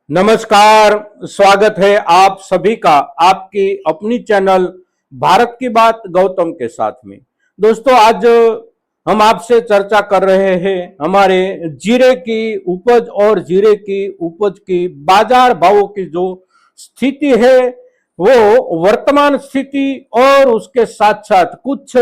नमस्कार। स्वागत है आप सभी का आपकी अपनी चैनल भारत की बात गौतम के साथ में। दोस्तों, आज हम आपसे चर्चा कर रहे हैं हमारे जीरे की उपज और जीरे की उपज की बाजार भावों की जो स्थिति है, वो वर्तमान स्थिति और उसके साथ साथ कुछ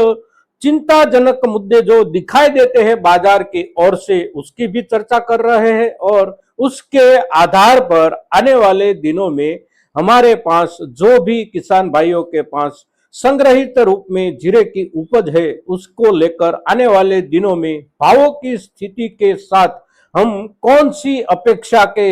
चिंताजनक मुद्दे जो दिखाई देते हैं बाजार की ओर से, उसकी भी चर्चा कर रहे हैं। और उसके आधार पर आने वाले दिनों में हमारे पास जो भी किसान भाइयों के पास संग्रहित रूप में जीरे की उपज है, उसको लेकर आने वाले दिनों में भावों की स्थिति के साथ हम कौन सी अपेक्षा के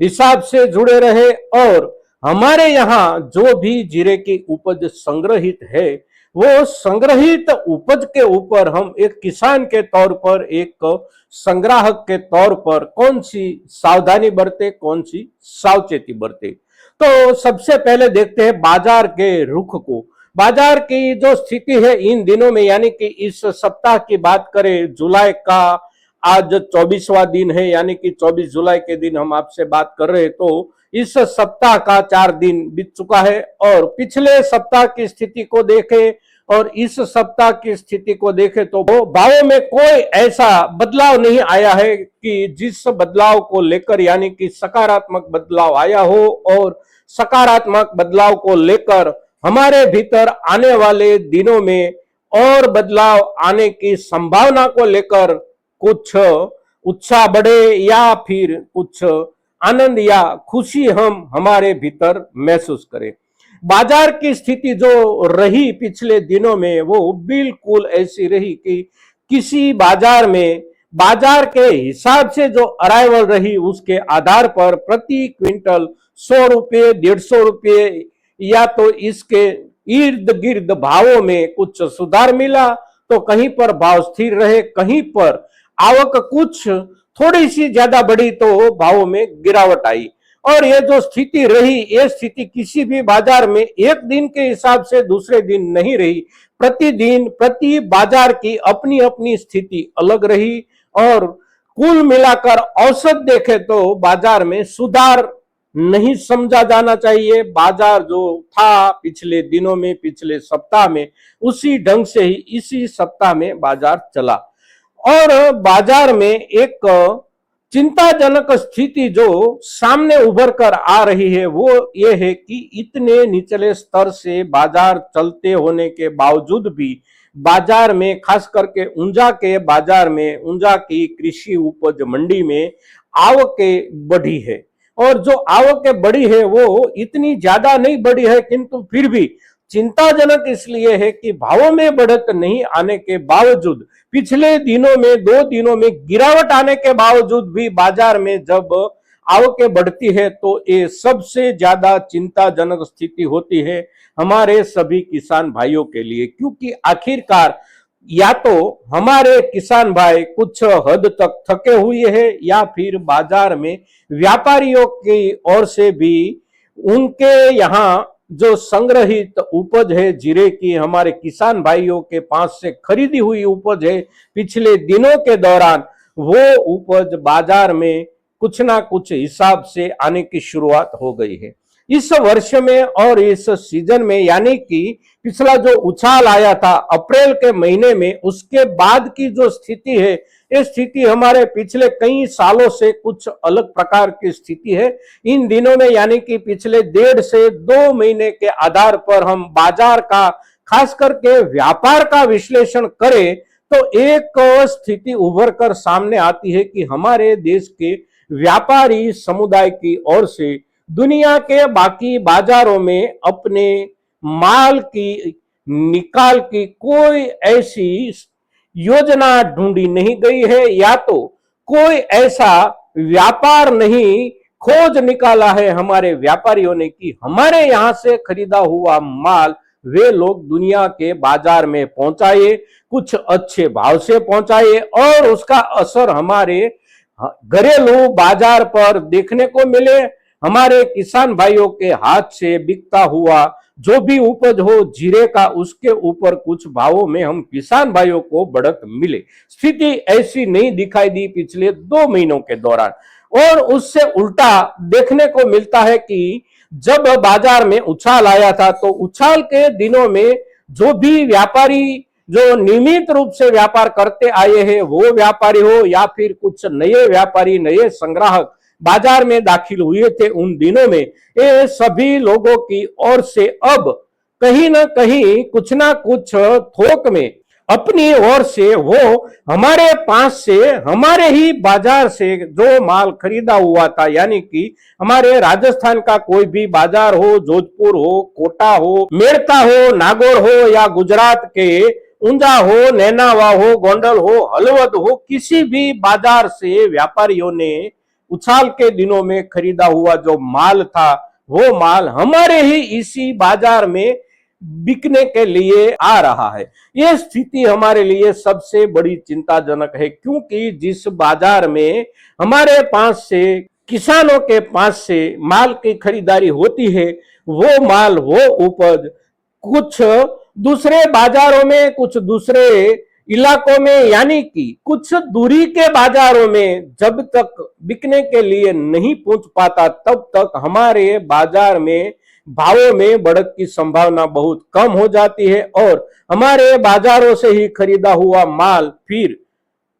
हिसाब से जुड़े रहे, और हमारे यहाँ जो भी जीरे की उपज संग्रहित है, वो संग्रहित उपज के ऊपर हम एक किसान के तौर पर, एक संग्राहक के तौर पर कौन सी सावधानी बरते, कौन सी सावचेती बरते। तो सबसे पहले देखते हैं बाजार के रुख को। बाजार की जो स्थिति है इन दिनों में, यानी कि इस सप्ताह की बात करें, जुलाई का आज 24वां दिन है, यानी कि 24 जुलाई के दिन हम आपसे बात कर रहे हैं। तो इस सप्ताह का 4 दिन बीत चुका है, और पिछले सप्ताह की स्थिति को देखें और इस सप्ताह की स्थिति को देखें तो भावों में कोई ऐसा बदलाव नहीं आया है कि जिस बदलाव को लेकर, यानी कि सकारात्मक बदलाव आया हो, और सकारात्मक बदलाव को लेकर हमारे भीतर आने वाले दिनों में और बदलाव आने की संभावना को लेकर कुछ उत्साह बढ़े या फिर कुछ आनंद या खुशी हम हमारे भीतर महसूस करें। बाजार की स्थिति जो रही पिछले दिनों में, वो बिल्कुल ऐसी रही कि किसी बाजार में बाजार के हिसाब से जो अराइवल रही, उसके आधार पर प्रति क्विंटल 100 रुपये, 150 रुपये या तो इसके इर्द गिर्द भावों में कुछ सुधार मिला, तो कहीं पर भाव स्थिर रहे, कहीं पर आवक कुछ थोड़ी सी ज्यादा बढ़ी तो भावों में गिरावट आई। और ये जो स्थिति रही, ये स्थिति किसी भी बाजार में एक दिन के हिसाब से दूसरे दिन नहीं रही। प्रतिदिन प्रति बाजार की अपनी अपनी स्थिति अलग रही, और कुल मिलाकर औसत देखे तो बाजार में सुधार नहीं समझा जाना चाहिए। बाजार जो था पिछले दिनों में, पिछले सप्ताह में, उसी ढंग से ही इसी सप्ताह में बाजार चला। और बाजार में एक चिंताजनक स्थिति जो सामने उभर कर आ रही है, वो ये है कि इतने निचले स्तर से बाजार चलते होने के बावजूद भी बाजार में, खास करके ऊंझा के बाजार में, ऊंझा की कृषि उपज मंडी में आवकें बढ़ी है। और जो आवकें बढ़ी है वो इतनी ज्यादा नहीं बढ़ी है, किंतु फिर भी चिंताजनक इसलिए है कि भावों में बढ़त नहीं आने के बावजूद, पिछले दिनों में 2 दिनों में गिरावट आने के बावजूद भी बाजार में जब आवकें बढ़ती है, तो ये सबसे ज्यादा चिंताजनक स्थिति होती है हमारे सभी किसान भाइयों के लिए। क्योंकि आखिरकार या तो हमारे किसान भाई कुछ हद तक थके हुए हैं, या फिर बाजार में व्यापारियों की ओर से भी उनके यहाँ जो संग्रहित उपज है जीरे की, हमारे किसान भाइयों के पास से खरीदी हुई उपज है पिछले दिनों के दौरान, वो उपज बाजार में कुछ ना कुछ हिसाब से आने की शुरुआत हो गई है इस वर्ष में। और इस सीजन में, यानी कि पिछला जो उछाल आया था अप्रैल के महीने में, उसके बाद की जो स्थिति है, ये स्थिति हमारे पिछले कई सालों से कुछ अलग प्रकार की स्थिति है इन दिनों में। यानी कि पिछले 1.5 से 2 महीने के आधार पर हम बाजार का, खास करके व्यापार का विश्लेषण करें, तो एक स्थिति उभर कर सामने आती है कि हमारे देश के व्यापारी समुदाय की ओर से दुनिया के बाकी बाजारों में अपने माल की निकाल की कोई ऐसी योजना ढूंढी नहीं गई है, या तो कोई ऐसा व्यापार नहीं खोज निकाला है हमारे व्यापारियों ने कि हमारे यहां से खरीदा हुआ माल वे लोग दुनिया के बाजार में पहुंचाए, कुछ अच्छे भाव से पहुंचाए, और उसका असर हमारे घरेलू बाजार पर देखने को मिले। हमारे किसान भाइयों के हाथ से बिकता हुआ जो भी उपज हो जीरे का, उसके ऊपर कुछ भावों में हम किसान भाइयों को बढ़त मिले। स्थिति ऐसी नहीं दिखाई दी पिछले 2 महीनों के दौरान। और उससे उल्टा देखने को मिलता है कि जब बाजार में उछाल आया था तो उछाल के दिनों में जो भी व्यापारी जो नियमित रूप से व्यापार करते आए हैं वो व्यापारी हो या फिर कुछ नए व्यापारी नए संग्राहक बाजार में दाखिल हुए थे उन दिनों में, ये सभी लोगों की ओर से अब कहीं ना कहीं कुछ ना कुछ थोक में अपनी ओर से वो हमारे पास से हमारे ही बाजार से जो माल खरीदा हुआ था, यानी कि हमारे राजस्थान का कोई भी बाजार हो, जोधपुर हो, कोटा हो, मेड़ता हो, नागौर हो या गुजरात के ऊंजा हो, नैनावा हो, गोंडल हो, हलवद हो, किसी भी बाजार से व्यापारियों ने उछाल के दिनों में खरीदा हुआ जो माल था वो माल हमारे ही इसी बाजार में बिकने के लिए आ रहा है। यह स्थिति हमारे लिए सबसे बड़ी चिंताजनक है, क्योंकि जिस बाजार में हमारे पास से किसानों के पास से माल की खरीदारी होती है वो माल वो उपज कुछ दूसरे बाजारों में, कुछ दूसरे इलाकों में, यानी कि कुछ दूरी के बाजारों में जब तक बिकने के लिए नहीं पहुंच पाता तब तक हमारे बाजार में भावों में बढ़त की संभावना बहुत कम हो जाती है और हमारे बाजारों से ही खरीदा हुआ माल फिर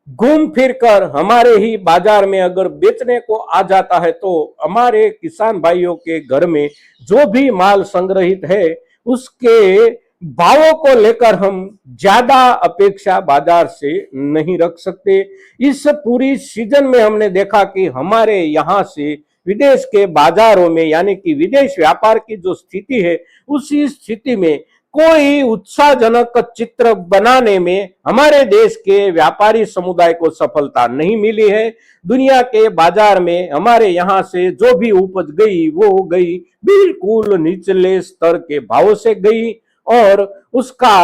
घूम फिर कर हमारे ही बाजार में अगर बेचने को आ जाता है तो हमारे किसान भाइयों के घर में जो भी माल संग्रहित है उसके भावों को लेकर हम ज्यादा अपेक्षा बाजार से नहीं रख सकते। इस पूरी सीजन में हमने देखा कि हमारे यहाँ से विदेश के बाजारों में, यानी कि विदेश व्यापार की जो स्थिति है उसी स्थिति में कोई उत्साहजनक चित्र बनाने में हमारे देश के व्यापारी समुदाय को सफलता नहीं मिली है। दुनिया के बाजार में हमारे यहाँ से जो भी उपज गई वो गई बिल्कुल निचले स्तर के भावों से गई और उसका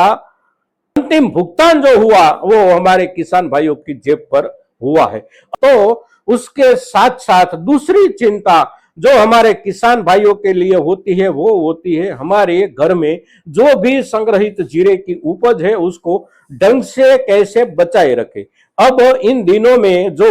अंतिम भुगतान जो हुआ वो हमारे किसान भाइयों की जेब पर हुआ है। तो उसके साथ साथ दूसरी चिंता जो हमारे किसान भाइयों के लिए होती है वो होती है हमारे घर में जो भी संग्रहित जीरे की उपज है उसको ढंग से कैसे बचाए रखे। अब इन दिनों में जो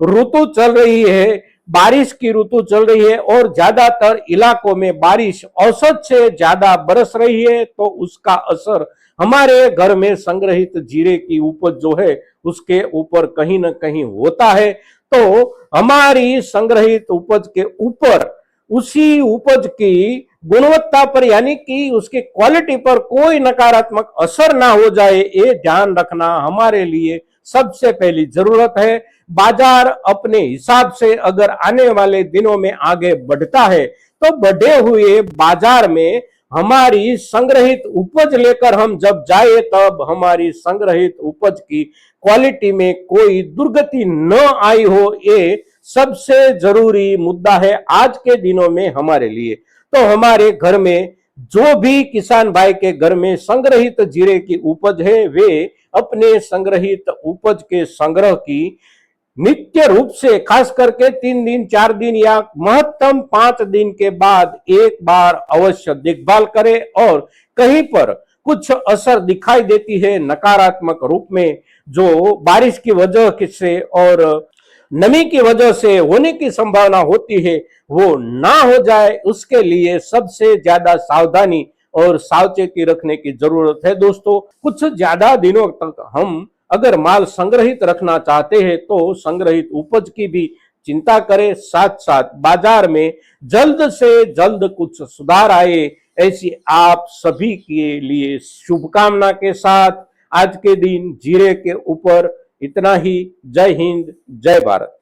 ऋतु चल रही है, बारिश की ऋतु चल रही है और ज्यादातर इलाकों में बारिश औसत से ज्यादा बरस रही है, तो उसका असर हमारे घर में संग्रहित जीरे की उपज जो है उसके ऊपर कहीं ना कहीं होता है। तो हमारी संग्रहित उपज के ऊपर उसी उपज की गुणवत्ता पर, यानी कि उसकी क्वालिटी पर कोई नकारात्मक असर ना हो जाए, ये ध्यान रखना हमारे लिए सबसे पहली जरूरत है। बाजार अपने हिसाब से अगर आने वाले दिनों में आगे बढ़ता है तो बढ़े हुए बाजार में हमारी संग्रहित उपज लेकर हम जब जाए तब हमारी संग्रहित उपज की क्वालिटी में कोई दुर्गति न आई हो, ये सबसे जरूरी मुद्दा है आज के दिनों में हमारे लिए। तो हमारे घर में जो भी किसान भाई के घर में संग्रहित जीरे की उपज है वे अपने संग्रहित उपज के संग्रह की नित्य रूप से खास करके 3 दिन 4 दिन या महत्तम 5 दिन के बाद एक बार अवश्य देखभाल करें और कहीं पर कुछ असर दिखाई देती है नकारात्मक रूप में जो बारिश की वजह से और नमी की वजह से होने की संभावना होती है वो ना हो जाए, उसके लिए सबसे ज्यादा सावधानी और सावचेती रखने की जरूरत है। दोस्तों, कुछ ज्यादा दिनों तक हम अगर माल संग्रहित रखना चाहते हैं तो संग्रहित उपज की भी चिंता करें, साथ साथ बाजार में जल्द से जल्द कुछ सुधार आए, ऐसी आप सभी के लिए शुभकामना के साथ आज के दिन जीरे के ऊपर इतना ही। जय हिंद, जय भारत।